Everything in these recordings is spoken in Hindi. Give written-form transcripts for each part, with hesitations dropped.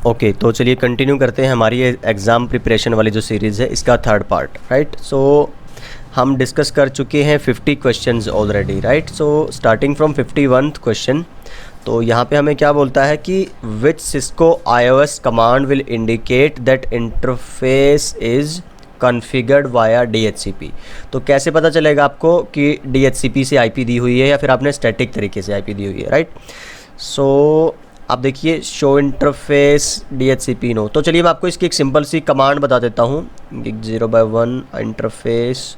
ओके तो चलिए कंटिन्यू करते हैं हमारी एग्ज़ाम प्रिपरेशन वाली जो सीरीज़ है इसका थर्ड पार्ट, राइट। सो हम डिस्कस कर चुके हैं 50 questions already, right. So starting from 51th question, तो यहाँ पे हमें क्या बोलता है कि which Cisco iOS command will indicate that interface is configured via DHCP। तो कैसे पता चलेगा आपको कि DHCP से IP दी हुई है या फिर आपने स्टैटिक तरीके से IP दी हुई है, राइट। सो आप देखिए शो इंटरफेस DHCP नो। तो चलिए मैं आपको इसकी एक सिंपल सी कमांड बता देता हूँ, 0/1 इंटरफेस।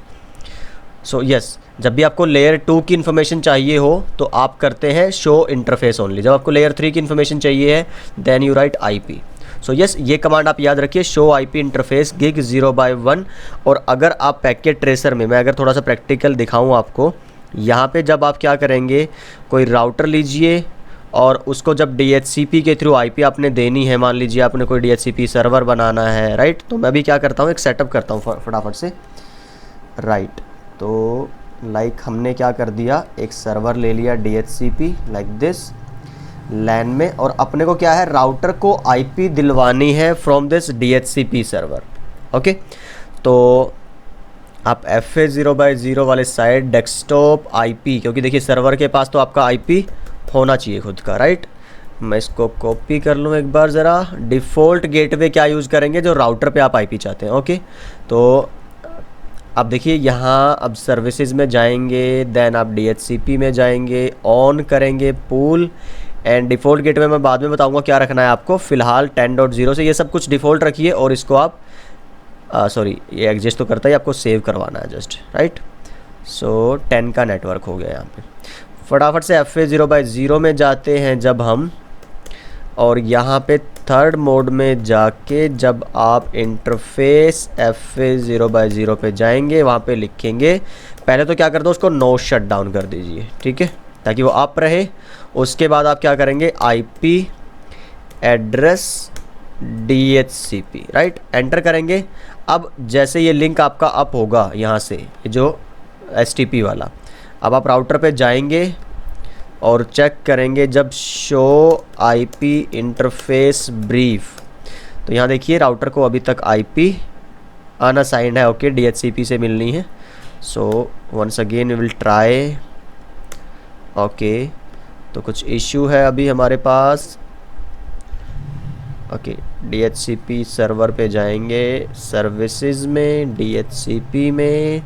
सो यस, जब भी आपको लेयर 2 की इन्फॉर्मेशन चाहिए हो तो आप करते हैं शो इंटरफेस ओनली। जब आपको लेयर 3 की इन्फॉर्मेशन चाहिए है then you write IP। So yes, ये कमांड आप याद रखिए, शो IP इंटरफेस गिग 0/1। और अगर आप पैकेट ट्रेसर में, मैं अगर थोड़ा सा प्रैक्टिकल दिखाऊँ आपको, यहाँ पे जब आप क्या करेंगे, कोई राउटर लीजिए और उसको जब DHCP के थ्रू IP आपने देनी है, मान लीजिए आपने कोई DHCP सर्वर बनाना है, राइट। तो मैं भी क्या करता हूँ, एक सेटअप करता हूँ फटाफट से, राइट। तो लाइक हमने क्या कर दिया, एक सर्वर ले लिया DHCP लाइक दिस लैन में, और अपने को क्या है, राउटर को IP दिलवानी है from this DHCP server. Okay, तो आप FA 0/0 वाले साइड डेस्कटॉप IP, क्योंकि देखिए सर्वर के पास तो आपका IP होना चाहिए खुद का, राइट। मैं इसको कॉपी कर लूँ एक बार ज़रा। डिफ़ॉल्ट गेटवे क्या यूज़ करेंगे, जो राउटर पे आप IP चाहते हैं। ओके, तो अब देखिए यहाँ अब सर्विसेज में जाएंगे, देन आप DHCP में जाएंगे, ऑन करेंगे पूल एंड डिफ़ॉल्ट गेटवे में बाद में बताऊँगा क्या रखना है आपको। फ़िलहाल 10.0 से ये सब कुछ डिफ़ॉल्ट रखिए और इसको आप सॉरी ये एग्जिस्ट तो करता है, आपको सेव करवाना है जस्ट, राइट। सो 10 का नेटवर्क हो गया यहाँ पे। फटाफट से FA 0/0 में जाते हैं जब हम, और यहाँ पे थर्ड मोड में जाके जब आप इंटरफेस FA 0/0 पे जाएंगे, वहाँ पे लिखेंगे, पहले तो क्या कर दो, उसको नो शट डाउन कर दीजिए, ठीक है, ताकि वो अप रहे। उसके बाद आप क्या करेंगे, IP address DHCP, right, enter करेंगे। अब जैसे ये लिंक आपका अप होगा यहाँ से, जो STP वाला, अब आप राउटर पे जाएंगे और चेक करेंगे जब शो IP इंटरफेस ब्रीफ, तो यहाँ देखिए राउटर को अभी तक IP अनअसाइंड है, ओके, DHCP से मिलनी है। So once again we will try. Okay, तो कुछ इशू है अभी हमारे पास। ओके, DHCP सर्वर पे जाएंगे, सर्विसेज में, DHCP में,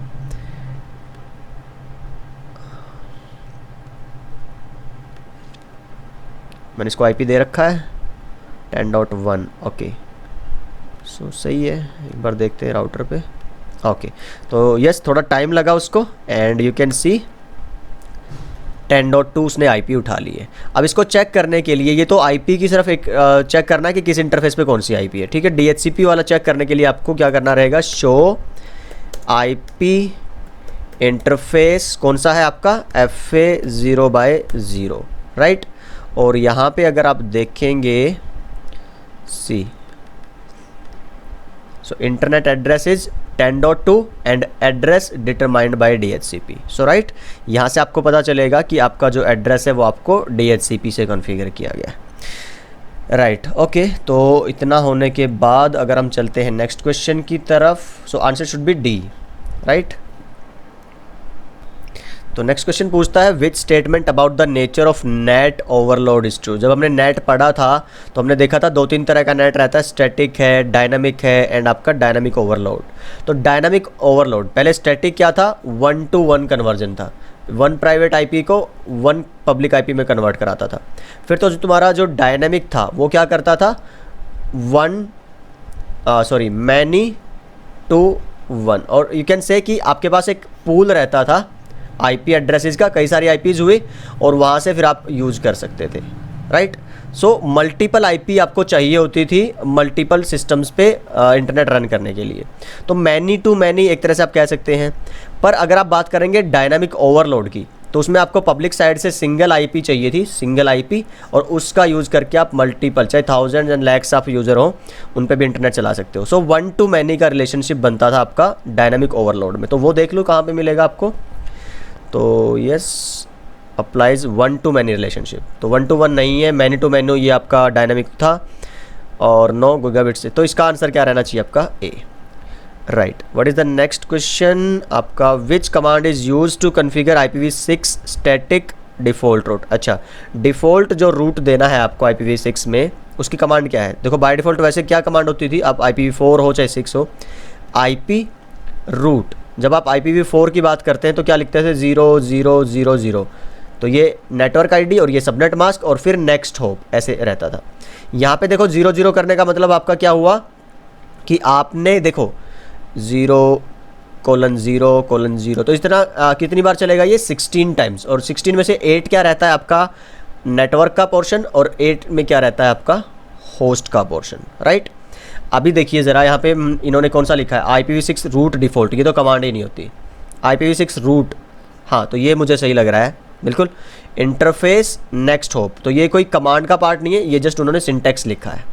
मैंने इसको IP दे रखा है 10.1। ओके, सो सही है, एक बार देखते हैं राउटर पे। ओके, तो यस थोड़ा टाइम लगा उसको, एंड यू कैन सी 10.2 उसने IP उठा ली है। अब इसको चेक करने के लिए, ये तो IP की सिर्फ एक चेक करना है कि किस इंटरफेस पे कौन सी IP है, ठीक है। DHCP वाला चेक करने के लिए आपको क्या करना रहेगा, शो IP इंटरफेस कौन सा है आपका, FA 0/0, राइट। और यहाँ पे अगर आप देखेंगे, see so internet address is 10.2 and address determined by DHCP। So right, यहाँ से आपको पता चलेगा कि आपका जो एड्रेस है वो आपको DHCP से कॉन्फ़िगर किया गया है, राइट। ओके, तो इतना होने के बाद अगर हम चलते हैं नेक्स्ट क्वेश्चन की तरफ, so answer should be D, right. तो नेक्स्ट क्वेश्चन पूछता है विच statement about the nature of net overload is true. जब हमने नेट पढ़ा था तो हमने देखा था 2-3 तरह का नेट रहता है, स्टैटिक है, डायनामिक है एंड आपका डायनामिक ओवरलोड। तो डायनामिक ओवरलोड, पहले स्टैटिक क्या था, 1-to-1 कन्वर्जन था, 1 प्राइवेट IP को 1 पब्लिक IP में कन्वर्ट कराता था। फिर तो जो तुम्हारा जो डायनामिक था वो क्या करता था, मैनी टू 1, और यू कैन से कि आपके पास एक पूल रहता था IP एड्रेसेस का, कई सारी IPs हुई और वहाँ से फिर आप यूज़ कर सकते थे, राइट। सो मल्टीपल IP आपको चाहिए होती थी मल्टीपल सिस्टम्स पे इंटरनेट रन करने के लिए। तो मैनी टू मैनी एक तरह से आप कह सकते हैं। पर अगर आप बात करेंगे डायनामिक ओवरलोड की, तो उसमें आपको पब्लिक साइड से सिंगल IP चाहिए थी, सिंगल IP, और उसका यूज़ करके आप मल्टीपल, चाहे thousand and lakhs of user हो, उन पे भी इंटरनेट चला सकते हो। सो 1-to-many का रिलेशनशिप बनता था आपका डायनामिक ओवरलोड में। तो वो देख लो कहाँ पे मिलेगा आपको। तो यस, अप्लाइज 1-to-many रिलेशनशिप। तो 1-to-1 नहीं है, मैनी टू मैनी ये आपका डायनामिक था। और 9 गीगाबिट से। तो इसका आंसर क्या रहना चाहिए आपका A, right. What is the next question आपका, which command is use to configure IPv6 static default route. अच्छा, डिफ़ॉल्ट जो रूट देना है आपको IPv6 में, उसकी कमांड क्या है? देखो बाय डिफ़ॉल्ट वैसे क्या कमांड होती थी, अब IPv4 हो चाहे 6 हो, IP रूट। जब आप IPv4 की बात करते हैं तो क्या लिखते थे, 0000, तो ये नेटवर्क ID और ये सबनेट मास्क और फिर नेक्स्ट होप, ऐसे रहता था। यहाँ पे देखो 00 करने का मतलब आपका क्या हुआ कि आपने देखो 0:0:0, तो इस तरह कितनी बार चलेगा ये, 16 टाइम्स, और 16 में से 8 क्या रहता है आपका नेटवर्क का पोर्शन, और 8 में क्या रहता है आपका होस्ट का पोर्शन, राइट। अभी देखिए ज़रा यहाँ पे इन्होंने कौन सा लिखा है, IPv6 रूट डिफ़ॉल्ट, ये तो कमांड ही नहीं होती, IPv6 रूट, हाँ तो ये मुझे सही लग रहा है बिल्कुल। इंटरफेस नेक्स्ट होप, तो ये कोई कमांड का पार्ट नहीं है, ये जस्ट उन्होंने सिंटैक्स लिखा है।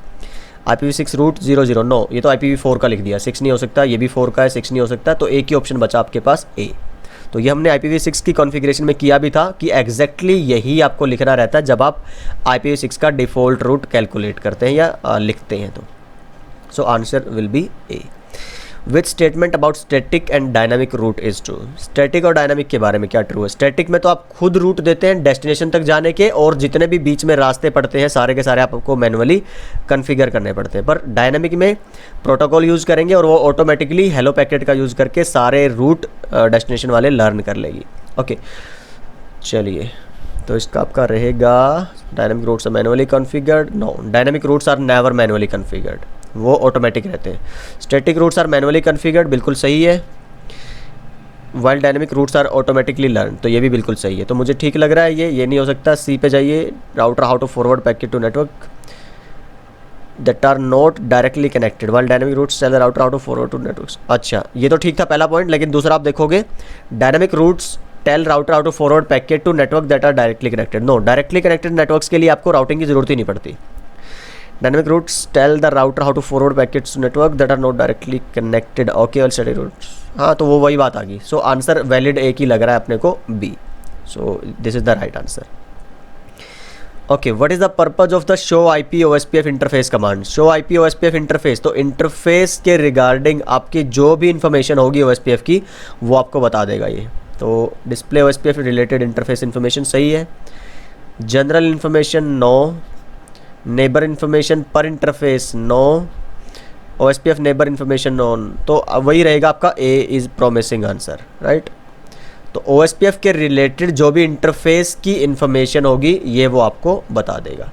IPv6 रूट 00, नो ये तो IPv4 का लिख दिया, 6 नहीं हो सकता, ये भी 4 का है, 6 नहीं हो सकता, तो एक ही ऑप्शन बचा आपके पास ए। तो ये हमने IPv6 की कॉन्फ़िगरेशन में किया भी था कि एग्जैक्टली यही आपको लिखना रहता है जब आप IPv6 का डिफ़ॉल्ट रूट कैलकुलेट करते हैं या लिखते हैं। तो so answer will be A. Which statement about static and dynamic route is true. Static और डायनामिक के बारे में क्या ट्रू है? स्टैटिक में तो आप खुद रूट देते हैं डेस्टिनेशन तक जाने के, और जितने भी बीच में रास्ते पड़ते हैं सारे के सारे आपको मैनुअली कन्फिगर करने पड़ते हैं। पर डायनामिक में प्रोटोकॉल यूज़ करेंगे और वो ऑटोमेटिकली हेलो पैकेट का यूज़ करके सारे रूट डेस्टिनेशन वाले लर्न कर लेगी। ओके चलिए, तो इसका आपका रहेगा dynamic routes are manually configured, no dynamic routes are never manually configured, वो ऑटोमेटिक रहते हैं। Static routes are manually configured, बिल्कुल सही है, while dynamic routes are automatically learn, तो ये भी बिल्कुल सही है। तो मुझे ठीक लग रहा है ये नहीं हो सकता। सी पे जाइए, router how to forward packet to network that are not directly connected while dynamic routes tell the router how to forward to networks. अच्छा ये तो ठीक था पहला पॉइंट, लेकिन दूसरा आप देखोगे dynamic routes tell router how to forward packet to network that are directly connected. No, directly connected networks के लिए आपको राउटिंग की जरूरत ही नहीं पड़ती। Dynamic routes tell the router how to forward packets to network that are not directly connected. Okay all static routes, हाँ तो वो वही बात आ गई। सो आंसर वैलिड एक ही लग रहा है अपने को, B. So this is the right answer. Okay, what is the purpose of the show IP OSPF interface command. Show IP OSPF interface, तो इंटरफेस के रिगार्डिंग आपकी जो भी इंफॉर्मेशन होगी OSPF की वो आपको बता देगा ये। तो display OSPF related interface information सही है। General information no, neighbour information per interface no, OSPF neighbour information no, तो वही रहेगा आपका A is promising answer, right. तो OSPF के रिलेटेड जो भी इंटरफेस की इंफॉर्मेशन होगी ये वो आपको बता देगा,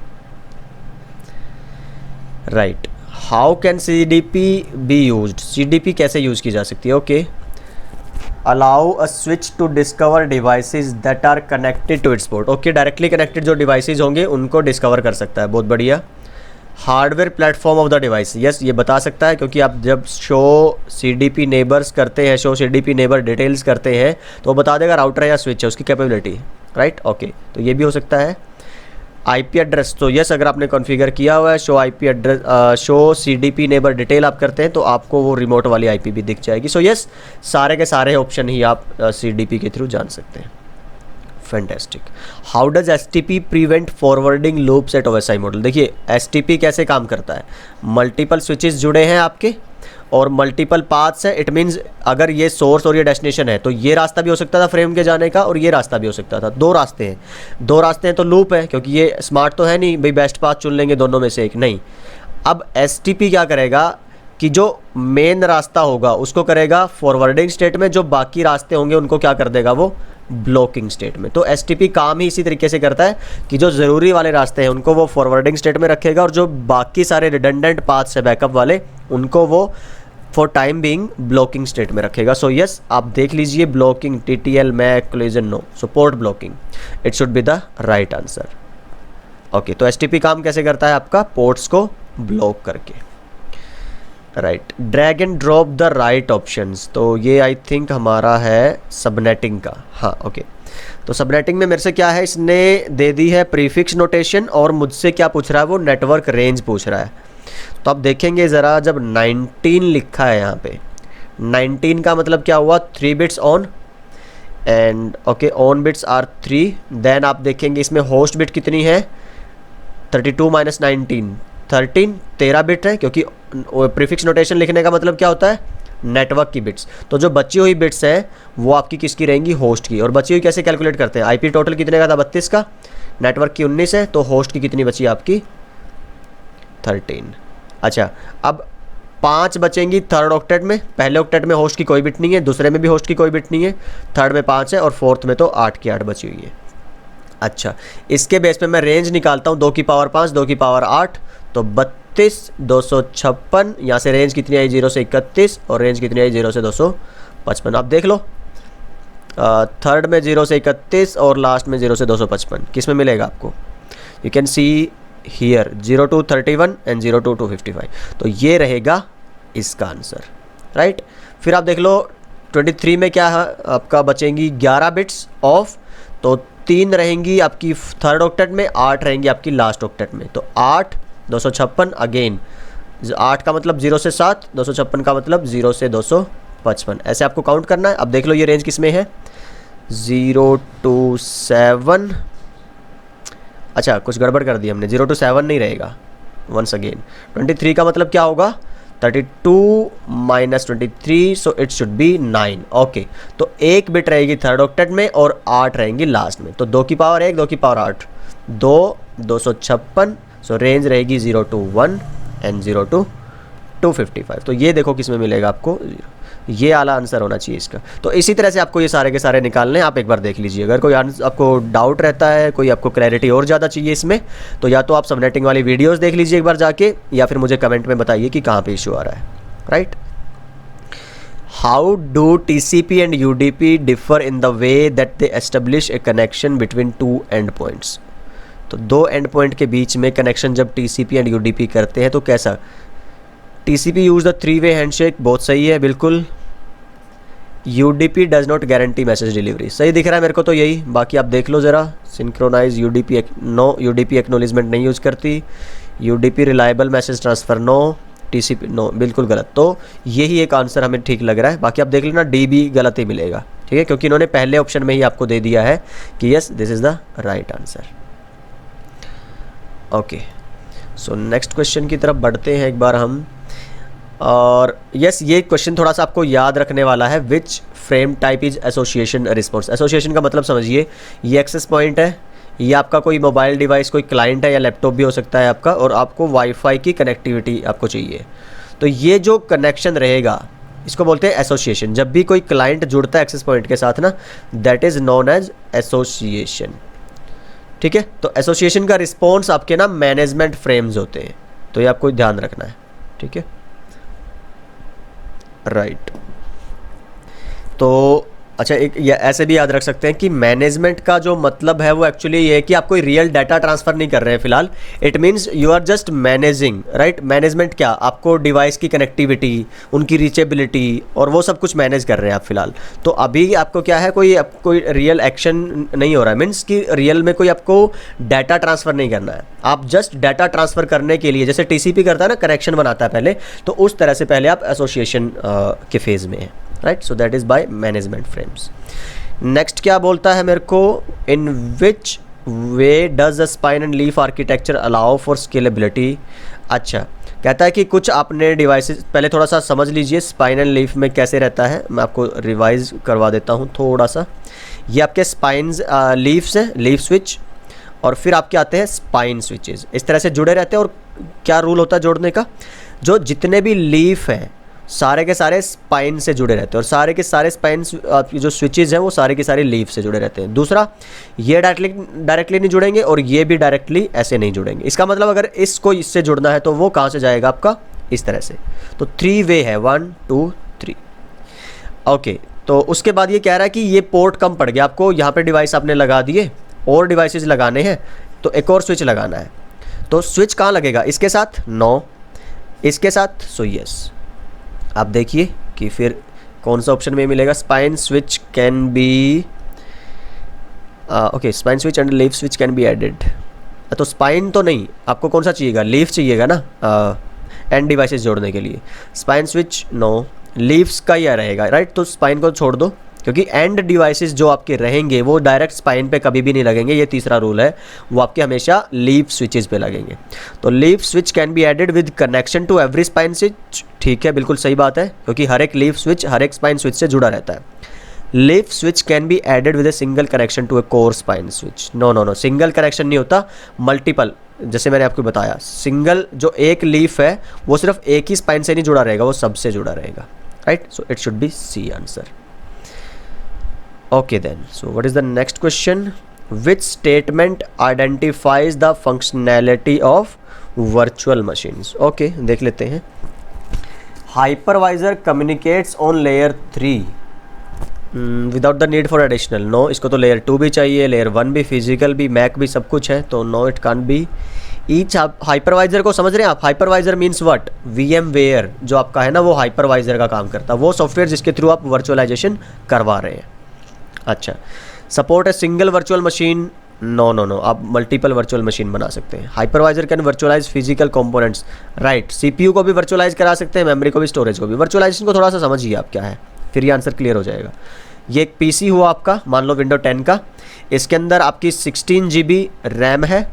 right. How can CDP be used, CDP कैसे यूज़ की जा सकती है? Okay, allow a switch to discover devices that are connected to its port. Okay, directly connected जो डिवाइसेस होंगे उनको डिस्कवर कर सकता है, बहुत बढ़िया। Hardware platform of the device, yes ये बता सकता है, क्योंकि आप जब शो CDP नेबर्स करते हैं, शो CDP नेबर डिटेल्स करते हैं तो वो बता देगा राउटर है या स्विच है, उसकी कैपेबिलिटी, राइट। ओके, तो ये भी हो सकता है। IP एड्रेस, तो यस अगर आपने कॉन्फ़िगर किया हुआ है show IP address, show CDP neighbour detail आप करते हैं तो आपको वो रिमोट वाली IP भी दिख जाएगी। सो यस सारे के सारे ऑप्शन ही आप CDP के थ्रू जान सकते हैं। Fantastic. How does STP prevent forwarding loops at OSI model. देखिए STP कैसे काम करता है, मल्टीपल स्विचेस जुड़े हैं आपके और मल्टीपल पाथ्स है। इट मीन्स अगर ये सोर्स और ये डेस्टिनेशन है तो ये रास्ता भी हो सकता था फ्रेम के जाने का और ये रास्ता भी हो सकता था। दो रास्ते हैं तो लूप है, क्योंकि ये स्मार्ट तो है नहीं भाई बेस्ट पाथ चुन लेंगे दोनों में से एक, नहीं। अब STP क्या करेगा कि जो मेन रास्ता होगा उसको करेगा फॉरवर्डिंग स्टेट में, जो बाकी रास्ते होंगे उनको क्या कर देगा वो ब्लॉकिंग स्टेट में। तो STP काम ही इसी तरीके से करता है कि जो ज़रूरी वाले रास्ते हैं उनको वो फॉरवर्डिंग स्टेट में रखेगा और जो बाकी सारे रिडंडेंट पाथ्स है बैकअप वाले उनको वो for time being blocking state में रखेगा। सो यस आप देख लीजिए blocking TTL MAC collision no, so port blocking it should be the right answer. Okay, तो STP काम कैसे करता है आपका पोर्ट्स को ब्लॉक करके, right. Drag and drop the right options, तो ये आई थिंक हमारा है सबनेटिंग का, हाँ ओके। तो सबनेटिंग में मेरे से क्या है, इसने दे दी है प्रीफिक्स नोटेशन और मुझसे क्या पूछ रहा है वो नेटवर्क रेंज पूछ रहा है। तो आप देखेंगे ज़रा जब 19 लिखा है यहाँ पे, 19 का मतलब क्या हुआ 3 bits on and okay on bits are 3। Then आप देखेंगे इसमें होस्ट बिट कितनी है 32 - 19, 13 13 बिट है, क्योंकि प्रीफिक्स नोटेशन लिखने का मतलब क्या होता है, नेटवर्क की बिट्स। तो जो बची हुई बिट्स हैं वो आपकी किसकी रहेंगी, होस्ट की। और बची हुई कैसे कैलकुलेट करते हैं, आईपी टोटल कितने का था, 32 का, नेटवर्क की 19 है, तो होस्ट की कितनी बची आपकी 13। अच्छा, अब 5 बचेंगी थर्ड ऑक्टेट में। पहले ऑक्टेट में होस्ट की कोई बिट नहीं है, दूसरे में भी होस्ट की कोई बिट नहीं है, थर्ड में 5 है और फोर्थ में तो 8 की 8 बची हुई है। अच्छा, इसके बेस पे मैं रेंज निकालता हूँ, 2 की पावर 5 2 की पावर 8, तो 32 256। यहाँ से रेंज कितनी आई, 0 से 31, और रेंज कितनी आई, 0 से 255। आप देख लो, थर्ड में 0 से 31 और लास्ट में 0 से 255, किस में मिलेगा आपको, you can see here 0 to 31 and 0 to 255। तो ये रहेगा इसका आंसर, राइट। फिर आप देख लो 23 में क्या है, आपका बचेंगी 11 बिट्स ऑफ, तो 3 रहेंगी आपकी थर्ड ऑक्टेट में, 8 रहेंगी आपकी लास्ट ऑक्टेट में। तो 8 256 अगेन, 8 का मतलब 0 से 7, 256 का मतलब 0 से 255, ऐसे आपको काउंट करना है। अब देख लो ये रेंज किस में है, 0 to 7। अच्छा, कुछ गड़बड़ कर दी हमने, 0 to 7 नहीं रहेगा, वंस अगेन 23 का मतलब क्या होगा, 32 minus 23, so it should B 9। Okay, तो 1 बिट रहेगी थर्ड ऑक्टेट में और 8 रहेंगी लास्ट में। तो 2 की पावर 1 2 की पावर 8, 2 256, सो रेंज रहेगी 0 to 1 एंड 0 to 255। तो ये देखो किस में मिलेगा आपको, ये आला आंसर होना चाहिए इसका। तो इसी तरह से आपको ये सारे के सारे निकालने हैं, आप एक बार देख लीजिए। अगर कोई आपको डाउट रहता है, कोई आपको क्लैरिटी और ज़्यादा चाहिए इसमें, तो या तो आप सबनेटिंग वाली वीडियोस देख लीजिए एक बार जाके, या फिर मुझे कमेंट में बताइए कि कहाँ पे इशू आ रहा है, right. How do TCP and UDP differ in the way that they establish A connection between 2 and points. तो 2 एंड पॉइंट के बीच में कनेक्शन जब TCP एंड UDP करते हैं तो कैसा, TCP use the 3-way handshake, बहुत सही है बिल्कुल। UDP does not guarantee message delivery, सही दिख रहा है मेरे को तो यही। बाकी आप देख लो ज़रा, synchronize UDP no, UDP acknowledgement नहीं यूज़ करती, UDP reliable message transfer no, TCP no, बिल्कुल गलत। तो यही एक आंसर हमें ठीक लग रहा है। बाकी आप देख लेना D भी गलत ही मिलेगा, ठीक है, क्योंकि इन्होंने पहले ऑप्शन में ही आपको दे दिया है कि yes this is the right answer. Okay, so next question की तरफ बढ़ते हैं एक बार हम। और यस, ये क्वेश्चन थोड़ा सा आपको याद रखने वाला है, which frame type is association response. Association का मतलब समझिए, ये एक्सेस पॉइंट है, ये आपका कोई मोबाइल डिवाइस, कोई क्लाइंट है या लैपटॉप भी हो सकता है आपका, और आपको वाईफाई की कनेक्टिविटी आपको चाहिए। तो ये जो कनेक्शन रहेगा इसको बोलते हैं एसोसिएशन। जब भी कोई क्लाइंट जुड़ता है एक्सेस पॉइंट के साथ ना, that is known as association, ठीक है। तो एसोसिएशन का रिस्पॉन्स आपके ना मैनेजमेंट फ्रेम्स होते हैं, तो ये आपको ध्यान रखना है, ठीक है, राइट। तो अच्छा, एक ऐसे भी याद रख सकते हैं कि मैनेजमेंट का जो मतलब है वो एक्चुअली ये है कि आप कोई रियल डाटा ट्रांसफ़र नहीं कर रहे हैं फिलहाल। It means you are just managing, right. Management क्या, आपको डिवाइस की कनेक्टिविटी, उनकी रीचेबिलिटी और वो सब कुछ मैनेज कर रहे हैं आप फिलहाल। तो अभी आपको क्या है, कोई रियल एक्शन नहीं हो रहा है, मीन्स कि रियल में कोई आपको डाटा ट्रांसफ़र नहीं करना है। आप जस्ट डाटा ट्रांसफ़र करने के लिए, जैसे TCP करता है ना, कनेक्शन बनाता है पहले, तो उस तरह से पहले आप एसोसिएशन के फेज़ में हैं, right. So that is by management frames. Next क्या बोलता है मेरे को, in which way does the spine and leaf architecture allow for scalability. अच्छा, कहता है कि कुछ आपने डिवाइसेस, पहले थोड़ा सा समझ लीजिए स्पाइन एंड लीफ में कैसे रहता है, मैं आपको रिवाइज करवा देता हूँ थोड़ा सा। ये आपके स्पाइन्स लीव्स हैं, लीफ स्विच, और फिर आपके आते हैं स्पाइन स्विचेस, इस तरह से जुड़े रहते हैं। और क्या रूल होता है जोड़ने का, जो जितने भी लीफ हैं सारे के सारे स्पाइन से जुड़े रहते हैं, और सारे के सारे स्पाइन जो स्विचेस हैं वो सारे के सारे लीफ से जुड़े रहते हैं। दूसरा, ये डायरेक्टली नहीं जुड़ेंगे और ये भी डायरेक्टली ऐसे नहीं जुड़ेंगे। इसका मतलब अगर इसको इससे जुड़ना है तो वो कहाँ से जाएगा आपका, इस तरह से। तो 3 वे है, 1 2 3। ओके, तो उसके बाद ये कह रहा है कि ये पोर्ट कम पड़ गया आपको, यहाँ पे डिवाइस आपने लगा दिए, और डिवाइसेस लगाने हैं तो एक और स्विच लगाना है। तो स्विच कहाँ लगेगा, इसके साथ, नो, इसके साथ, सो यस। आप देखिए कि फिर कौन सा ऑप्शन में मिलेगा, spine switch can be, okay, spine switch and leaf switch can be added. तो स्पाइन तो नहीं, आपको कौन सा चाहिएगा, लीफ चाहिएगा ना, एंड डिवाइसेस जोड़ने के लिए। स्पाइन स्विच नो, लीव्स का ही रहेगा, राइट। तो स्पाइन को छोड़ दो, क्योंकि एंड डिवाइसेस जो आपके रहेंगे वो डायरेक्ट स्पाइन पे कभी भी नहीं लगेंगे, ये तीसरा रूल है, वो आपके हमेशा लीफ स्विचेस पे लगेंगे। तो leaf switch can be added with connection to every spine switch, ठीक है, बिल्कुल सही बात है, क्योंकि हर एक लीफ स्विच हर एक स्पाइन स्विच से जुड़ा रहता है। Leaf switch can be added with a single connection to a core spine switch, no no no, single connection नहीं होता, मल्टीपल, जैसे मैंने आपको बताया, सिंगल जो एक लीफ है वो सिर्फ एक ही स्पाइन से नहीं जुड़ा रहेगा, वो सबसे जुड़ा रहेगा, right. So it should be C answer. Okay then, so what is the next question? Which statement identifies the functionality of virtual machines? Okay, देख लेते हैं। Hypervisor communicates on layer 3 without the need for additional. No, इसको तो layer 2 भी चाहिए, layer 1 भी, physical भी, Mac भी, सब कुछ है, तो no it can't be. Each hypervisor को समझ रहे हैं आप? Hypervisor means what? VMware जो आपका है ना, वो hypervisor का काम करता है, वो सॉफ्टवेयर जिसके थ्रू आप वर्चुअलाइजेशन करवा रहे हैं। अच्छा, सपोर्ट है single virtual machine, no no no, आप मल्टीपल वर्चुअल मशीन बना सकते हैं। Hypervisor can virtualize physical components, right, CPU को भी वर्चुअलाइज करा सकते हैं, मेमोरी को भी, स्टोरेज को भी। वर्चुअलाइजेशन को थोड़ा सा समझिए आप क्या है, फिर ये आंसर क्लियर हो जाएगा। ये एक पीसी हुआ आपका, मान लो विंडो 10 का, इसके अंदर आपकी 16 GB रैम है,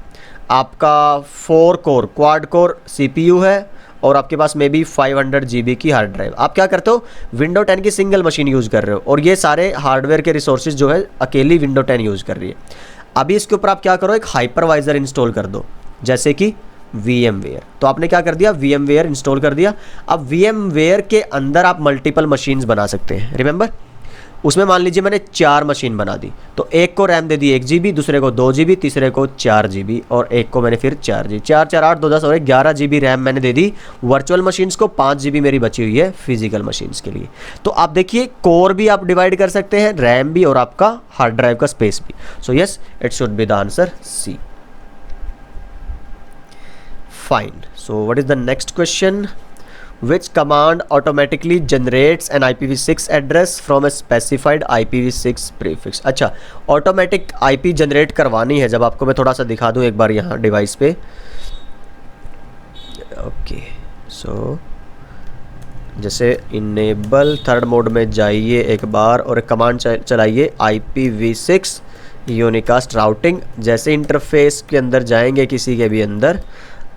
आपका 4 कोर क्वाड कोर सीपीयू है, और आपके पास मे बी 500 GB की हार्ड ड्राइव। आप क्या करते हो, विंडो 10 की सिंगल मशीन यूज़ कर रहे हो, और ये सारे हार्डवेयर के रिसोर्सेज जो है अकेली विंडो 10 यूज़ कर रही है। अभी इसके ऊपर आप क्या करो, एक हाइपरवाइजर इंस्टॉल कर दो, जैसे कि VMware। तो आपने क्या कर दिया, VMware इंस्टॉल कर दिया। अब VMware के अंदर आप मल्टीपल मशीन्स बना सकते हैं, रिमेंबर। उसमें मान लीजिए मैंने 4 मशीन बना दी, तो एक को रैम दे दी 1 GB, दूसरे को 2 GB, तीसरे को 4 GB, और एक को मैंने फिर 4 GB, 4 4 8 2 10 और 11 GB रैम मैंने दे दी वर्चुअल मशीन्स को, 5 GB मेरी बची हुई है फिजिकल मशीन्स के लिए। तो आप देखिए, कोर भी आप डिवाइड कर सकते हैं, रैम भी, और आपका हार्ड ड्राइव का स्पेस भी। So yes, it should be the answer C. Fine, so what is the next question? Which command automatically generates an IPv6 address from a specified IPv6 prefix? अच्छा, ऑटोमेटिक IP जनरेट करवानी है, जब आपको मैं थोड़ा सा दिखा दूं एक बार यहाँ डिवाइस पे। ओके, सो जैसे इनेबल थर्ड मोड में जाइए एक बार, और एक कमांड चलाइए IPv6 यूनिकास्ट राउटिंग। जैसे इंटरफेस के अंदर जाएंगे किसी के भी अंदर,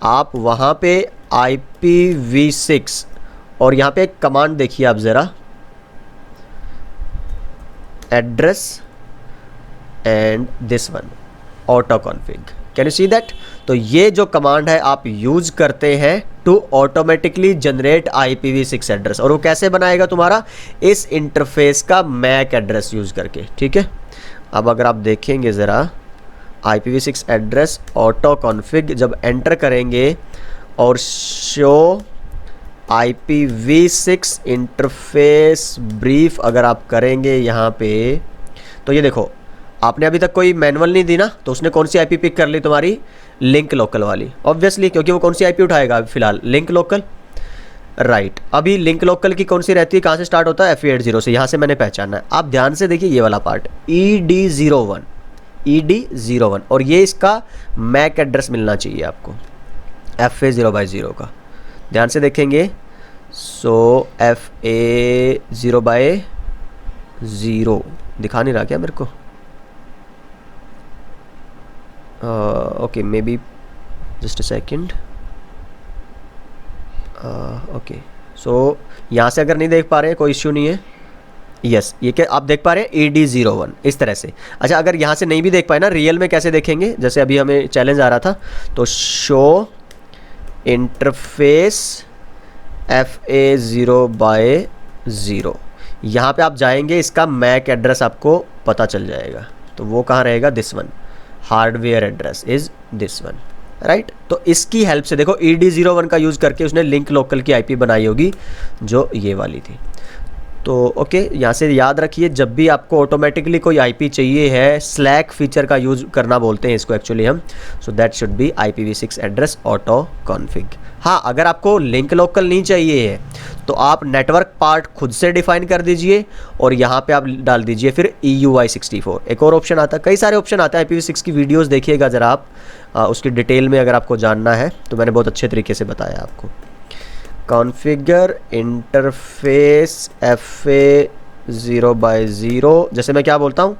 आप वहाँ पे IPv6, और यहाँ पे एक कमांड देखिए आप ज़रा, address and this one auto config, can you see that? तो ये जो कमांड है आप यूज करते हैं to automatically generate IPv6 address, और वो कैसे बनाएगा तुम्हारा, इस इंटरफेस का मैक एड्रेस यूज करके, ठीक है। अब अगर आप देखेंगे ज़रा, IPv6 एड्रेस ऑटो कॉन्फ़िग जब एंटर करेंगे और शो IPv6 इंटरफेस ब्रीफ अगर आप करेंगे यहाँ पे, तो ये देखो, आपने अभी तक कोई मैनुअल नहीं दी ना, तो उसने कौन सी IP पिक कर ली तुम्हारी, लिंक लोकल वाली, ऑब्वियसली, क्योंकि वो कौन सी IP उठाएगा फिलहाल, लिंक लोकल, राइट। अभी लिंक लोकल की कौन सी रहती है, कहाँ से स्टार्ट होता है, FA80 से, यहाँ से मैंने पहचाना है। आप ध्यान से देखिए ये वाला पार्ट, ED01, ED01, और ये इसका मैक एड्रेस मिलना चाहिए आपको, FA0/0 का, ध्यान से देखेंगे। सो FA0/0 दिखा नहीं रहा क्या मेरे को? Okay, maybe just a second. Okay, so यहाँ से अगर नहीं देख पा रहे हैं कोई इश्यू नहीं है। यस, ये क्या आप देख पा रहे हैं, ED01 इस तरह से। अच्छा, अगर यहाँ से नहीं भी देख पाए ना, रियल में कैसे देखेंगे, जैसे अभी हमें चैलेंज आ रहा था, तो शो इंटरफेस FA0/0, यहाँ पे आप जाएंगे, इसका मैक एड्रेस आपको पता चल जाएगा। तो वो कहाँ रहेगा, this one, hardware address is this one, right. तो इसकी हेल्प से देखो, ED01 का यूज़ करके उसने लिंक लोकल की IP बनाई होगी, जो ये वाली थी। तो ओके, यहाँ से याद रखिए, जब भी आपको ऑटोमेटिकली कोई IP चाहिए है, स्लैक फीचर का यूज़ करना बोलते हैं इसको एक्चुअली हम, so that should be IPv6 address auto config. हाँ, अगर आपको लिंक लोकल नहीं चाहिए है, तो आप नेटवर्क पार्ट खुद से डिफाइन कर दीजिए, और यहाँ पे आप डाल दीजिए फिर EUI64। एक और ऑप्शन आता है, कई सारे ऑप्शन आते हैं, IPv6 की वीडियोस देखिएगा ज़रा आप, उसकी डिटेल में अगर आपको जानना है तो मैंने बहुत अच्छे तरीके से बताया आपको। कॉन्फ़िगर इंटरफेस 0/0, जैसे मैं क्या बोलता हूँ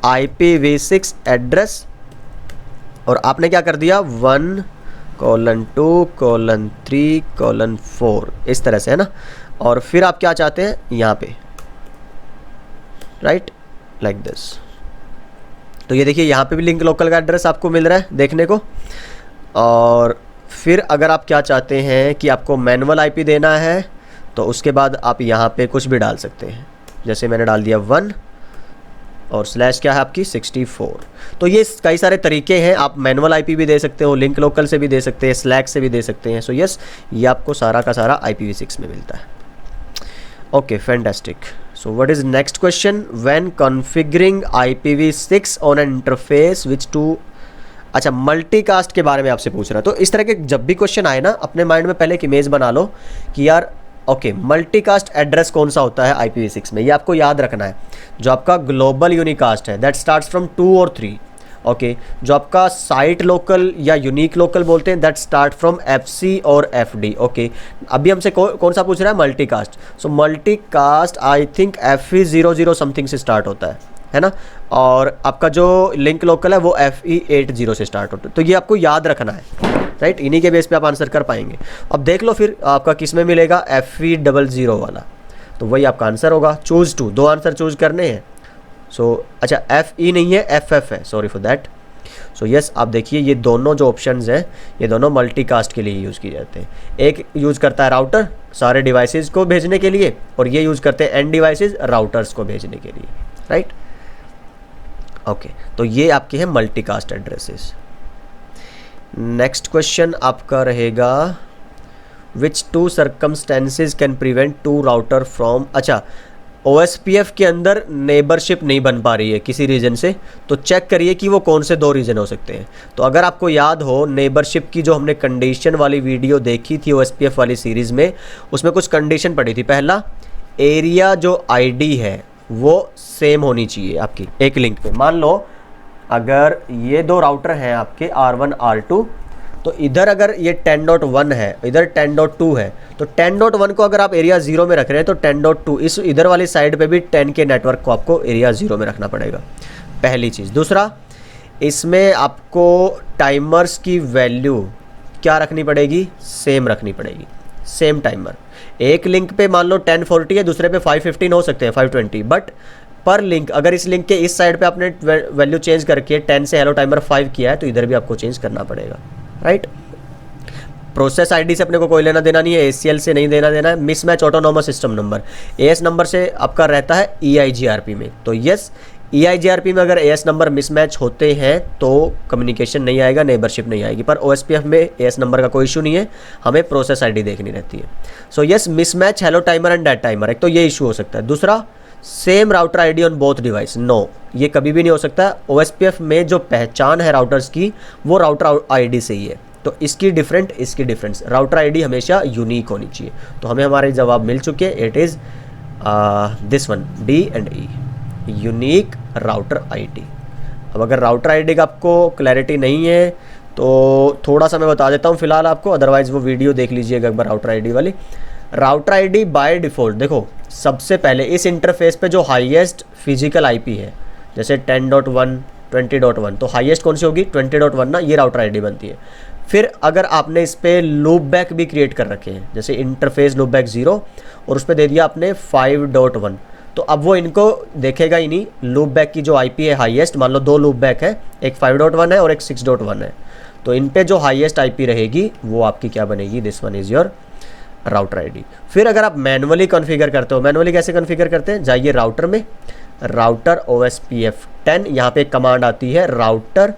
IPv6 एड्रेस, और आपने क्या कर दिया 1:2:3:4 इस तरह से, है ना। और फिर आप क्या चाहते हैं यहाँ पे, राइट, लाइक दिस। तो ये देखिए यहाँ पे भी लिंक लोकल का एड्रेस आपको मिल रहा है देखने को। और फिर अगर आप क्या चाहते हैं कि आपको मैनुअल IP देना है, तो उसके बाद आप यहाँ पे कुछ भी डाल सकते हैं, जैसे मैंने डाल दिया 1 और स्लैश क्या है आपकी 64। तो ये कई सारे तरीके हैं, आप मैनुअल IP भी दे सकते हो, लिंक लोकल से भी दे सकते हैं, स्लैक से भी दे सकते हैं। सो यस, ये आपको सारा का सारा IPv6 में मिलता है। Okay, fantastic. So what is next question, when configuring IPv6 on an interface which two, अच्छा मल्टीकास्ट के बारे में आपसे पूछ रहा है। तो इस तरह के जब भी क्वेश्चन आए ना, अपने माइंड में पहले एक इमेज बना लो कि यार ओके मल्टीकास्ट एड्रेस कौन सा होता है IPv6 में, ये आपको याद रखना है। जो आपका ग्लोबल यूनिकास्ट है दैट स्टार्ट्स फ्रॉम 2 और 3, ओके। जो आपका साइट लोकल या यूनिक लोकल बोलते हैं दैट स्टार्ट फ्रॉम FC और FD, ओके। अभी हमसे कौन सा पूछ रहा है, multicast. So multicast I think FE00 something से स्टार्ट होता है ना। और आपका जो लिंक लोकल है वो FE80 से स्टार्ट होता है। तो ये आपको याद रखना है, राइट। इन्हीं के बेस पे आप आंसर कर पाएंगे। अब देख लो फिर आपका किस में मिलेगा, FE00 वाला, तो वही आपका आंसर होगा। चूज 2, 2 आंसर चूज करने हैं। सो अच्छा FE नहीं है, FF है, sorry for that. So yes, आप देखिए ये दोनों जो ऑप्शंस हैं ये दोनों मल्टीकास्ट के लिए यूज़ किए जाते हैं। एक यूज़ करता है राउटर सारे डिवाइसेस को भेजने के लिए, और ये यूज़ करते हैं एंड डिवाइसेस राउटर्स को भेजने के लिए, राइट। ओके, तो ये आपके हैं मल्टीकास्ट एड्रेसेस। नेक्स्ट क्वेश्चन आपका रहेगा, विच 2 circumstances can prevent 2 router from, अच्छा OSPF के अंदर नेबरशिप नहीं बन पा रही है किसी रीज़न से, तो चेक करिए कि वो कौन से 2 रीज़न हो सकते हैं। तो अगर आपको याद हो नेबरशिप की जो हमने कंडीशन वाली वीडियो देखी थी OSPF वाली सीरीज़ में, उसमें कुछ कंडीशन पड़ी थी। पहला, एरिया जो ID है वो सेम होनी चाहिए आपकी एक लिंक पे। मान लो अगर ये 2 राउटर हैं आपके R1 R2, तो इधर अगर ये 10.1 है, इधर 10.2 है, तो 10.1 को अगर आप एरिया 0 में रख रहे हैं तो 10.2 इस इधर वाली साइड पे भी 10 के नेटवर्क को आपको एरिया 0 में रखना पड़ेगा, पहली चीज़। दूसरा, इसमें आपको टाइमर्स की वैल्यू क्या रखनी पड़ेगी, सेम रखनी पड़ेगी, सेम टाइमर। एक लिंक पे मान लो 1040 है, दूसरे पे 515 हो सकते हैं, 520, बट पर लिंक अगर इस लिंक के इस साइड पे आपने वैल्यू चेंज करके 10 से हेलो टाइमर 5 किया है, तो इधर भी आपको चेंज करना पड़ेगा, राइट। प्रोसेस ID से अपने को कोई लेना देना नहीं है, ACL से नहीं देना देना है। Mismatch autonomous system number AS number से आपका रहता है EIGRP में, तो यस EIGRP में अगर AS नंबर मिसमैच होते हैं तो कम्युनिकेशन नहीं आएगा, नेबरशिप नहीं आएगी। पर OSPF में AS नंबर का कोई इशू नहीं है, हमें प्रोसेस ID देखनी रहती है। So yes, mismatch hello timer and dead timer, एक तो ये इशू हो सकता है। दूसरा, same router ID on both device, no, ये कभी भी नहीं हो सकता। OSPF में जो पहचान है राउटर्स की वो राउटर ID से ही है, तो इसकी डिफरेंट, इसकी डिफरेंस, राउटर ID हमेशा यूनिक होनी चाहिए। तो हमें हमारे जवाब मिल चुके हैं, it is this one, D and E, unique router ID। अब अगर राउटर ID का आपको क्लैरिटी नहीं है तो थोड़ा सा मैं बता देता हूँ फिलहाल आपको, अदरवाइज़ वो वीडियो देख लीजिएगा एक बार राउटर ID वाली। राउटर ID बाय डिफ़ॉल्ट देखो, सबसे पहले इस इंटरफेस पे जो हाईएस्ट फिजिकल IP है, जैसे 10.1 20.1, तो हाईएस्ट कौन सी होगी 20.1 ना, ये राउटर ID बनती है। फिर अगर आपने इस पर लूप बैक भी क्रिएट कर रखे हैं, जैसे इंटरफेस लूप बैक 0 और उस पर दे दिया आपने 5.1, तो अब वो इनको देखेगा ही नहीं। लूप बैक की जो IP है हाईएस्ट, मान लो 2 लूप बैक है, एक 5.1 है और एक 6.1 है, तो इन पे जो हाईएस्ट IP रहेगी वो आपकी क्या बनेगी, this one is your router ID। फिर अगर आप मैनुअली कॉन्फ़िगर करते हो, मैनुअली कैसे कॉन्फ़िगर करते हैं, जाइए राउटर में, राउटर OSPF 10, यहाँ पे एक कमांड आती है राउटर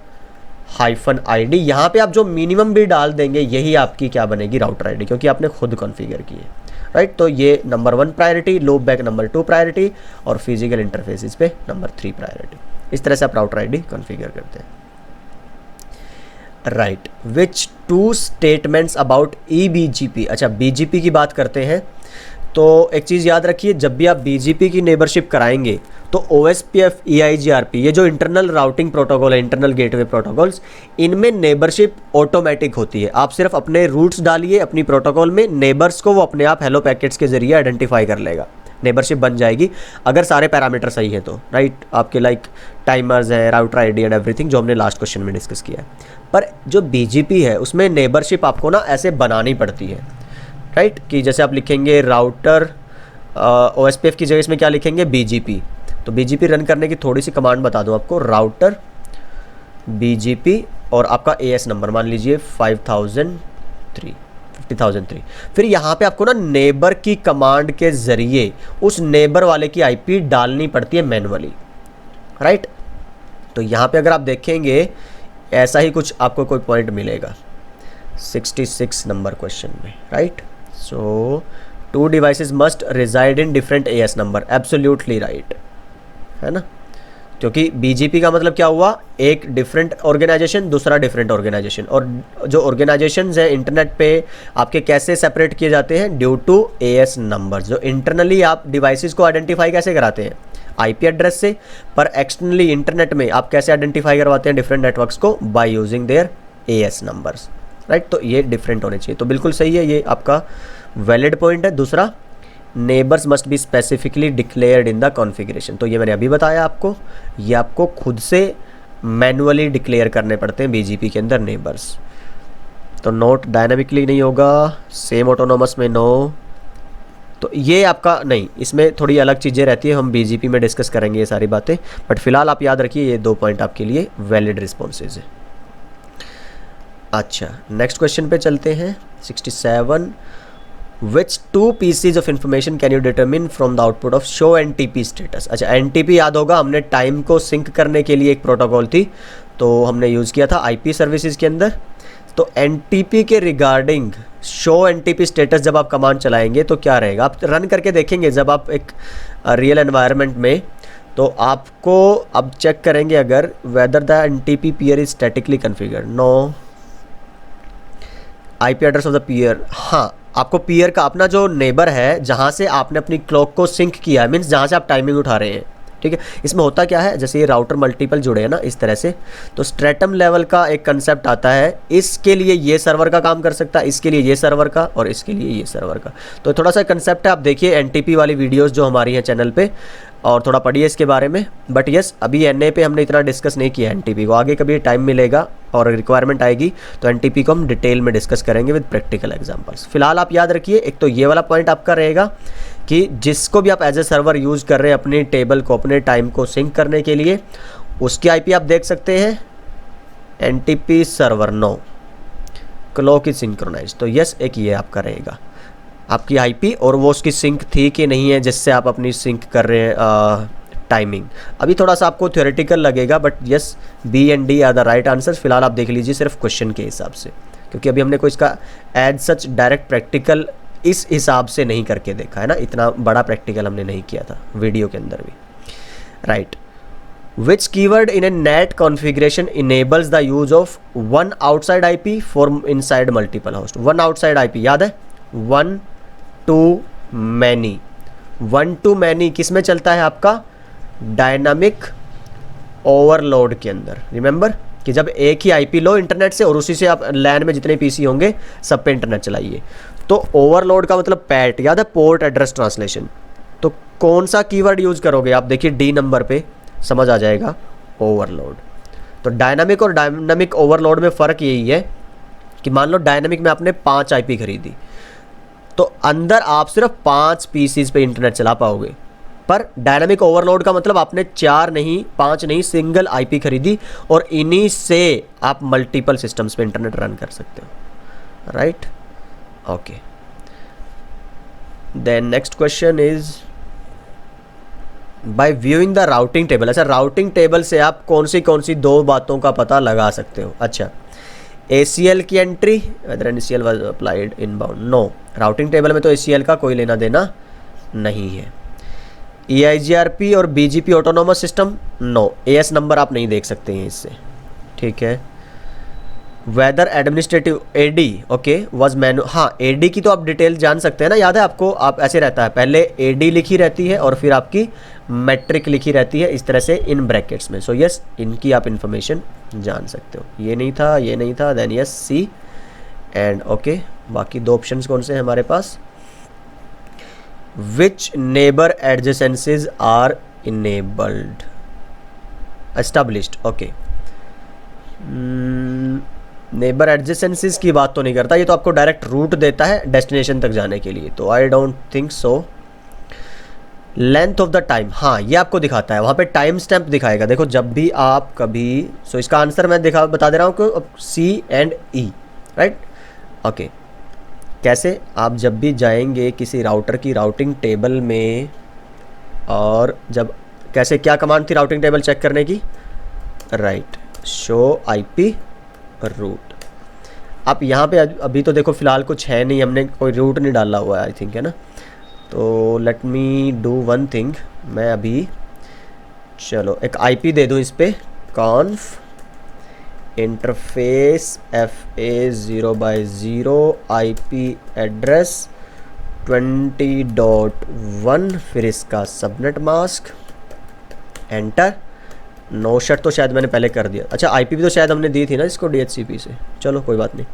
-ID, यहाँ पे आप जो मिनिमम भी डाल देंगे यही आपकी क्या बनेगी, राउटर ID, क्योंकि आपने खुद कॉन्फ़िगर की है, राइट। तो ये number 1 priority, loop back number 2 priority, और फिजिकल इंटरफेसेस पे नंबर 3 प्रायोरिटी। इस तरह से आप राउटर ID कॉन्फ़िगर करते हैं, right. Which 2 statements about eBGP, अच्छा BGP की बात करते हैं। तो एक चीज़ याद रखिए, जब भी आप BGP की नेबरशिप कराएंगे तो OSPF EIGRP, ये जो इंटरनल राउटिंग प्रोटोकॉल है, इंटरनल गेटवे प्रोटोकॉल्स, इनमें नेबरशिप ऑटोमेटिक होती है। आप सिर्फ अपने रूट्स डालिए अपनी प्रोटोकॉल में, नेबर्स को वो अपने आप हेलो पैकेट्स के जरिए आइडेंटिफाई कर लेगा, नेबरशिप बन जाएगी अगर सारे पैरामीटर सही है तो, राइट। आपके लाइक टाइमर्स हैं, राउटर आईडी एंड एवरीथिंग, जो हमने लास्ट क्वेश्चन में डिस्कस किया है। पर जो बीजीपी है उसमें नेबरशिप आपको ना ऐसे बनानी पड़ती है, राइट, कि जैसे आप लिखेंगे राउटर OSPF की जगह इसमें क्या लिखेंगे, बीजीपी। तो बीजीपी रन करने की थोड़ी सी कमांड बता दूं आपको, राउटर बीजीपी और आपका AS नंबर मान लीजिए 5003। फिर यहाँ पे आपको ना नेबर की कमांड के ज़रिए उस नेबर वाले की IP डालनी पड़ती है मैनुअली, राइट। तो यहाँ पे अगर आप देखेंगे ऐसा ही कुछ आपको कोई पॉइंट मिलेगा 66 नंबर क्वेश्चन में, right. So 2 devices must reside in different AS number, absolutely right, है ना। क्योंकि बीजीपी का मतलब क्या हुआ, एक डिफरेंट ऑर्गेनाइजेशन, दूसरा डिफरेंट ऑर्गेनाइजेशन। और जो ऑर्गेनाइजेशंस हैं इंटरनेट पे आपके कैसे सेपरेट किए जाते हैं, ड्यू टू AS नंबर। जो इंटरनली आप डिवाइसेस को आइडेंटिफाई कैसे कराते हैं, IP एड्रेस से, पर एक्सटर्नली इंटरनेट में आप कैसे आइडेंटिफाई करवाते हैं डिफरेंट नेटवर्क्स को, by using their AS numbers, right. तो ये डिफरेंट होने चाहिए, तो बिल्कुल सही है, ये आपका वैलिड पॉइंट है। दूसरा, neighbours must be specifically declared in the configuration, तो ये मैंने अभी बताया आपको, ये आपको खुद से मैनुअली डिक्लेयर करने पड़ते हैं बीजीपी के अंदर नेबर्स। तो नोट डायनामिकली नहीं होगा, सेम ऑटोनोमस में नो, तो ये आपका नहीं, इसमें थोड़ी अलग चीज़ें रहती है, हम बीजीपी में डिस्कस करेंगे ये सारी बातें। बट फिलहाल आप याद रखिए ये 2 पॉइंट आपके लिए वैलिड रिस्पॉन्सेज है। अच्छा, नेक्स्ट क्वेश्चन पे चलते हैं। 67, Which 2 pieces of information can you determine from the output of show NTP status? अच्छा, NTP याद होगा, हमने टाइम को सिंक करने के लिए एक प्रोटोकॉल थी, तो हमने यूज़ किया था IP सर्विसेज के अंदर। तो NTP के रिगार्डिंग शो NTP स्टेटस जब आप कमांड चलाएंगे तो क्या रहेगा, आप रन करके देखेंगे जब आप एक रियल एनवायरनमेंट में, तो आपको अब चेक करेंगे अगर whether the NTP peer is statically configured, no, IP address of the peer, हाँ, आपको पीयर का अपना जो नेबर है जहाँ से आपने अपनी क्लॉक को सिंक किया है, मीन्स जहाँ से आप टाइमिंग उठा रहे हैं, ठीक है। इसमें होता क्या है, जैसे ये राउटर मल्टीपल जुड़े हैं ना इस तरह से, तो स्ट्रेटम लेवल का एक कंसेप्ट आता है, इसके लिए ये सर्वर का काम कर सकता है, इसके लिए ये सर्वर का, और इसके लिए ये सर्वर का। तो थोड़ा सा कंसेप्ट है, आप देखिए NTP वाली वीडियोज़ जो हमारी हैं चैनल पर, और थोड़ा पढ़िए इसके बारे में। बट यस, अभी NA पे हमने इतना डिस्कस नहीं किया NTP को, आगे कभी टाइम मिलेगा और रिक्वायरमेंट आएगी तो NTP को हम डिटेल में डिस्कस करेंगे विद प्रैक्टिकल एग्जांपल्स। फिलहाल आप याद रखिए, एक तो ये वाला पॉइंट आपका रहेगा कि जिसको भी आप एज ए सर्वर यूज़ कर रहे हैं अपने टेबल को, अपने टाइम को सिंक करने के लिए, उसकी IP आप देख सकते हैं NTP server no, clock is synchronize. तो यस, एक ये आपका रहेगा आपकी IP, और वो उसकी सिंक थी कि नहीं है जिससे आप अपनी सिंक कर रहे हैं टाइमिंग। अभी थोड़ा सा आपको थ्योरेटिकल लगेगा, but yes, B and D are the right answers. फिलहाल आप देख लीजिए सिर्फ क्वेश्चन के हिसाब से, क्योंकि अभी हमने कोई इसका एज सच डायरेक्ट प्रैक्टिकल इस हिसाब से नहीं करके देखा है ना, इतना बड़ा प्रैक्टिकल हमने नहीं किया था वीडियो के अंदर भी, right. Which keyword in A net configuration enables the use of one outside IP for inside multiple host. One outside IP याद है, 1 to many, 1 to many किस में चलता है आपका, डायनामिक ओवरलोड के अंदर। रिमेंबर कि जब एक ही IP लो इंटरनेट से और उसी से आप लैन में जितने PC होंगे सब पे इंटरनेट चलाइए, तो ओवरलोड का मतलब पैट, याद है, पोर्ट एड्रेस ट्रांसलेशन। तो कौन सा कीवर्ड यूज़ करोगे आप, देखिए D नंबर पे समझ आ जाएगा, ओवरलोड। तो डायनामिक और डायनामिक ओवरलोड में फ़र्क यही है कि मान लो डायनामिक में आपने 5 IP खरीदी, तो अंदर आप सिर्फ 5 PCs पे इंटरनेट चला पाओगे, पर डायनामिक ओवरलोड का मतलब आपने 4 नहीं 5 नहीं सिंगल IP खरीदी और इन्हीं से आप मल्टीपल सिस्टम्स पे इंटरनेट रन कर सकते हो, right. Okay, then next question is by viewing the routing table. अच्छा, राउटिंग टेबल से आप कौन सी 2 बातों का पता लगा सकते हो। अच्छा, ACL की entry, whether ACL was applied inbound, no, routing table में तो ACL का कोई लेना देना नहीं है। EIGRP और BGP autonomous system, no, AS number आप नहीं देख सकते हैं इससे, ठीक है। Whether administrative AD, okay, was manual, हाँ, AD की तो आप डिटेल जान सकते हैं ना, याद है आपको, आप ऐसे रहता है, पहले AD लिखी रहती है और फिर आपकी मैट्रिक लिखी रहती है इस तरह से इन ब्रैकेट्स में। सो यस, इनकी आप इन्फॉर्मेशन जान सकते हो। ये नहीं था, then yes C and okay. बाकी 2 ऑप्शंस कौन से हैं हमारे पास, which neighbour adjacencies are enabled, established, okay. Neighbour adjacencies की बात तो नहीं करता, ये तो आपको डायरेक्ट रूट देता है डेस्टिनेशन तक जाने के लिए, तो I don't think so. Length of the time, हाँ ये आपको दिखाता है, वहाँ पे टाइम स्टैम्प दिखाएगा। देखो जब भी आप कभी, सो इसका आंसर मैं बता दे रहा हूँ कि सी एंड ई, राइट, ओके। कैसे, आप जब भी जाएंगे किसी राउटर की राउटिंग टेबल में, और जब कैसे, क्या कमांड थी राउटिंग टेबल चेक करने की, राइट, शो आईपी रूट। आप यहाँ पे अभी तो देखो फ़िलहाल कुछ है नहीं, हमने कोई रूट नहीं डाला हुआ है आई थिंक, है ना। तो let me do one thing, मैं अभी चलो एक आईपी दे दूँ इस पर, कॉन्फ इंटरफेस FA0/0 आईपी एड्रेस 20.1, फिर इसका subnet mask, enter. No shut तो शायद मैंने पहले कर दिया, अच्छा आईपी भी तो शायद हमने दी थी ना इसको DHCP से, चलो कोई बात नहीं।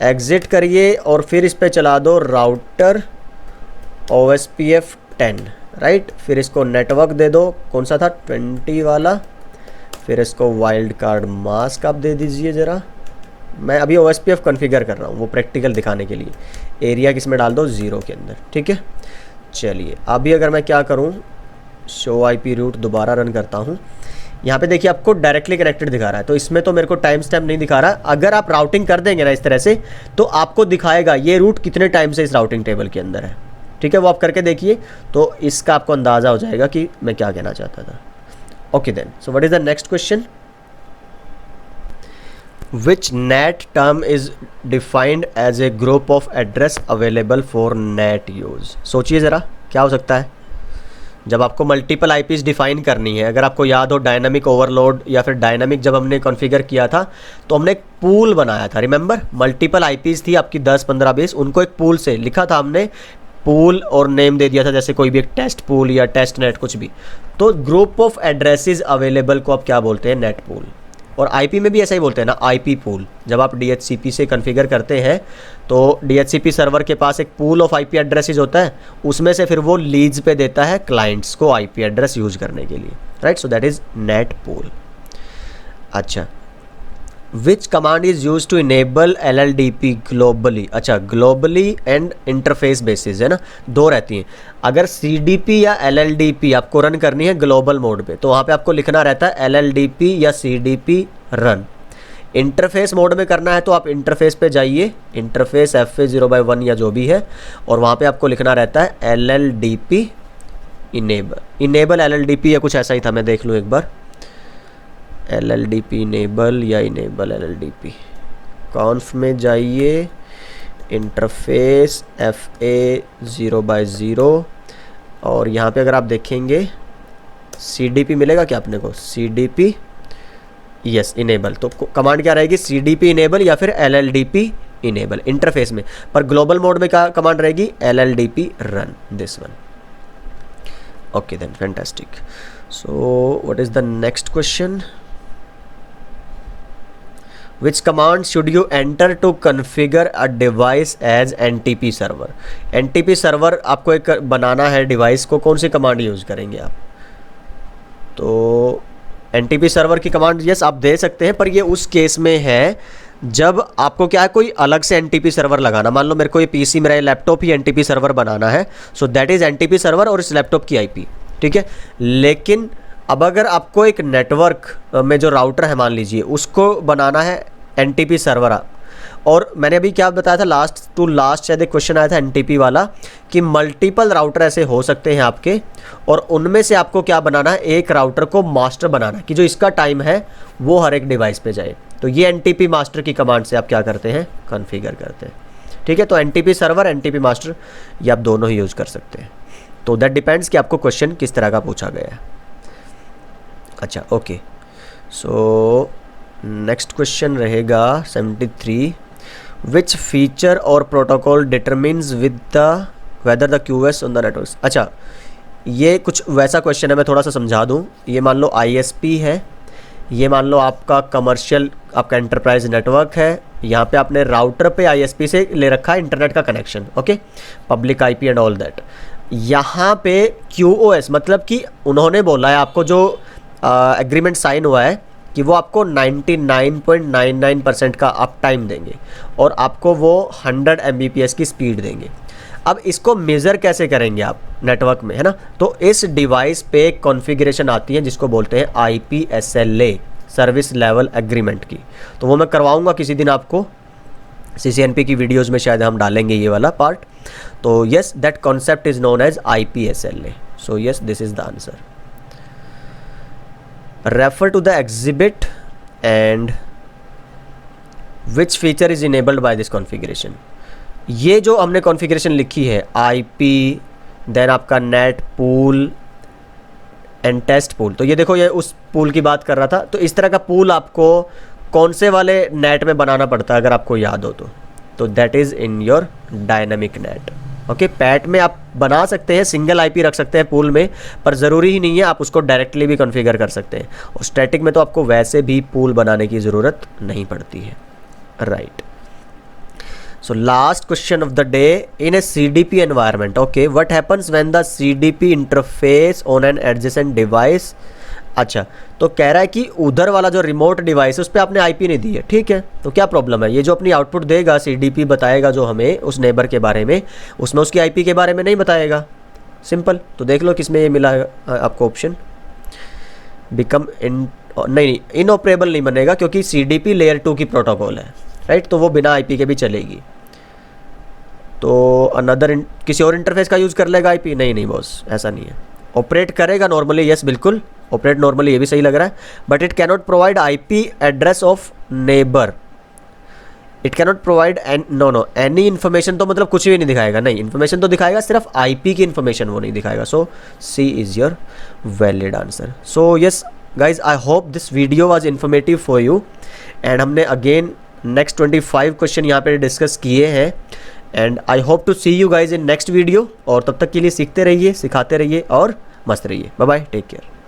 एग्जिट करिए और फिर इस पर चला दो राउटर OSPF 10, राइट। फिर इसको नेटवर्क दे दो, कौन सा था 20 वाला, फिर इसको वाइल्ड कार्ड मास्क आप दे दीजिए ज़रा। मैं अभी OSPF कॉन्फ़िगर कर रहा हूँ वो प्रैक्टिकल दिखाने के लिए। एरिया किस में डाल दो, 0 के अंदर, ठीक है। चलिए अभी अगर मैं क्या करूँ, शो आईपी रूट दोबारा रन करता हूँ। यहाँ पे देखिए आपको डायरेक्टली कनेक्टेड दिखा रहा है, तो इसमें तो मेरे को टाइम स्टैम्प नहीं दिखा रहा। अगर आप राउटिंग कर देंगे ना इस तरह से, तो आपको दिखाएगा ये रूट कितने टाइम से इस राउटिंग टेबल के अंदर है, ठीक है। वो आप करके देखिए तो इसका आपको अंदाज़ा हो जाएगा कि मैं क्या कहना चाहता था। Okay then, so what is the next question, which NAT term is defined as a group of address available for NAT use. सोचिए ज़रा क्या हो सकता है जब आपको मल्टीपल आईपीज़ डिफाइन करनी है। अगर आपको याद हो डायनामिक ओवरलोड या फिर डायनामिक जब हमने कॉन्फ़िगर किया था तो हमने एक पूल बनाया था, रिमेंबर, मल्टीपल आईपीज़ थी आपकी 10, 15, 20, उनको एक पूल से लिखा था हमने, पूल और नेम दे दिया था, जैसे कोई भी एक टेस्ट पूल या टेस्ट नेट कुछ भी। तो ग्रुप ऑफ एड्रेसेस अवेलेबल को आप क्या बोलते हैं, नेट पूल। और आईपी में भी ऐसा ही बोलते हैं ना, आईपी पूल। जब आप DHCP से कॉन्फ़िगर करते हैं तो DHCP सर्वर के पास एक पूल ऑफ आईपी एड्रेसेस होता है, उसमें से फिर वो लीड्स पे देता है क्लाइंट्स को आईपी एड्रेस यूज़ करने के लिए, right. So that is NAT pool. अच्छा, which command is use to enable LLDP globally. अच्छा, ग्लोबली एंड इंटरफेस बेसिस है ना, दो रहती हैं। अगर CDP या LLDP आपको रन करनी है ग्लोबल मोड पे, तो वहाँ पे आपको लिखना रहता है LLDP या CDP रन। इंटरफेस मोड में करना है तो आप इंटरफेस पे जाइए, इंटरफेस FA0/1 या जो भी है, और वहाँ पे आपको लिखना रहता है LLDP इनेबल LLDP या कुछ ऐसा ही था, मैं देख लूँ एक बार, LLDP इनेबल या इनेबल LLDP। कॉन्फ में जाइए, इंटरफेस FA0/0, और यहाँ पे अगर आप देखेंगे CDP मिलेगा क्या अपने को, CDP यस इनेबल। तो कमांड क्या रहेगी, CDP इनेबल या फिर LLDP इनेबल इंटरफेस में। पर ग्लोबल मोड में क्या कमांड रहेगी, LLDP run, this one. Okay then, fantastic. So what is the next question, Which command should you enter to configure a device as NTP server? NTP server आपको एक बनाना है डिवाइस को, कौन सी कमांड यूज़ करेंगे आप? तो NTP सर्वर की कमांड यस आप दे सकते हैं, पर ये उस केस में है जब आपको क्या है कोई अलग से NTP सर्वर लगाना। मान लो मेरे को ये PC, मेरा ये लैपटॉप ही NTP सर्वर बनाना है, सो दैट इज़ NTP सर्वर और इस लैपटॉप की IP, ठीक है। लेकिन अब अगर आपको एक नेटवर्क में जो राउटर है मान लीजिए उसको बनाना है NTP सर्वर, और मैंने अभी क्या बताया था, लास्ट टू लास्ट शायद एक क्वेश्चन आया था NTP वाला कि मल्टीपल राउटर ऐसे हो सकते हैं आपके, और उनमें से आपको क्या बनाना है, एक राउटर को मास्टर बनाना है कि जो इसका टाइम है वो हर एक डिवाइस पे जाए। तो ये NTP मास्टर की कमांड से आप क्या करते हैं, कॉन्फ़िगर करते हैं, ठीक है। तो NTP सर्वर, NTP मास्टर, ये आप दोनों ही यूज़ कर सकते हैं। तो दैट डिपेंड्स कि आपको क्वेश्चन किस तरह का पूछा गया है। अच्छा, ओके। सो नेक्स्ट क्वेश्चन रहेगा 73, विच फीचर और protocol determines with the whether the QoS on the network. अच्छा, ये कुछ वैसा क्वेश्चन है, मैं थोड़ा सा समझा दूँ। ये मान लो ISP है, ये मान लो आपका कमर्शियल, आपका एंटरप्राइज नेटवर्क है, यहाँ पे आपने राउटर पे ISP से ले रखा है इंटरनेट का connection, okay, public IP and all that. यहाँ पे QoS मतलब कि उन्होंने बोला है आपको जो एग्रीमेंट साइन हुआ है कि वो आपको 99.99% का अप टाइम देंगे और आपको वो 100 Mbps की स्पीड देंगे। अब इसको मेज़र कैसे करेंगे आप नेटवर्क में, है ना? तो इस डिवाइस पे एक कॉन्फ़िगरेशन आती है जिसको बोलते हैं IPSLA, सर्विस लेवल एग्रीमेंट की। तो वो मैं करवाऊँगा किसी दिन आपको, CCNP की वीडियोस में शायद हम डालेंगे ये वाला पार्ट। तो yes, that concept is known as IPSLA। So yes, this is the answer. Refer to the exhibit and which feature is enabled by this configuration. ये जो हमने कॉन्फ़िगरेशन लिखी है IP, देन आपका NAT pool and test pool, तो ये देखो ये उस पूल की बात कर रहा था। तो इस तरह का पूल आपको कौन से वाले नेट में बनाना पड़ता है अगर आपको याद हो तो that is in your dynamic net. Okay, PAT में आप बना सकते हैं, सिंगल IP रख सकते हैं पूल में, पर ज़रूरी ही नहीं है, आप उसको डायरेक्टली भी कॉन्फ़िगर कर सकते हैं। और स्टैटिक में तो आपको वैसे भी पूल बनाने की ज़रूरत नहीं पड़ती है, right. So last question of the day, in a CDP environment, okay, what happens when the CDP interface on an adjacent device? अच्छा, तो कह रहा है कि उधर वाला जो रिमोट डिवाइस है उस पर आपने IP नहीं दी है, ठीक है? तो क्या प्रॉब्लम है? ये जो अपनी आउटपुट देगा CDP बताएगा जो हमें उस नेबर के बारे में, उसमें उसकी IP के बारे में नहीं बताएगा। सिंपल, तो देख लो किसमें ये मिला आपको ऑप्शन। बिकम नहीं, इनऑपरेबल नहीं बनेगा क्योंकि CDP लेयर 2 की प्रोटोकॉल है, राइट? तो वो बिना IP के भी चलेगी। तो अनदर किसी और इंटरफेस का यूज़ कर लेगा IP? नहीं बॉस, ऐसा नहीं है। ऑपरेट करेगा नॉर्मली, यस बिल्कुल ऑपरेट नॉर्मली, ये भी सही लग रहा है, but it cannot provide IP address of neighbour. It cannot provide any information, तो मतलब कुछ भी नहीं दिखाएगा। नहीं, इन्फॉर्मेशन तो दिखाएगा, सिर्फ IP की इन्फॉर्मेशन वो नहीं दिखाएगा। So C is your valid answer. So yes guys, I hope this video was informative for you and हमने अगेन नेक्स्ट 25 क्वेश्चन यहाँ पे डिस्कस किए हैं and I hope to see you guys in next video. और तब तक के लिए सीखते रहिए, सिखाते रहिए और मस्त रहिए। Bye bye, take care.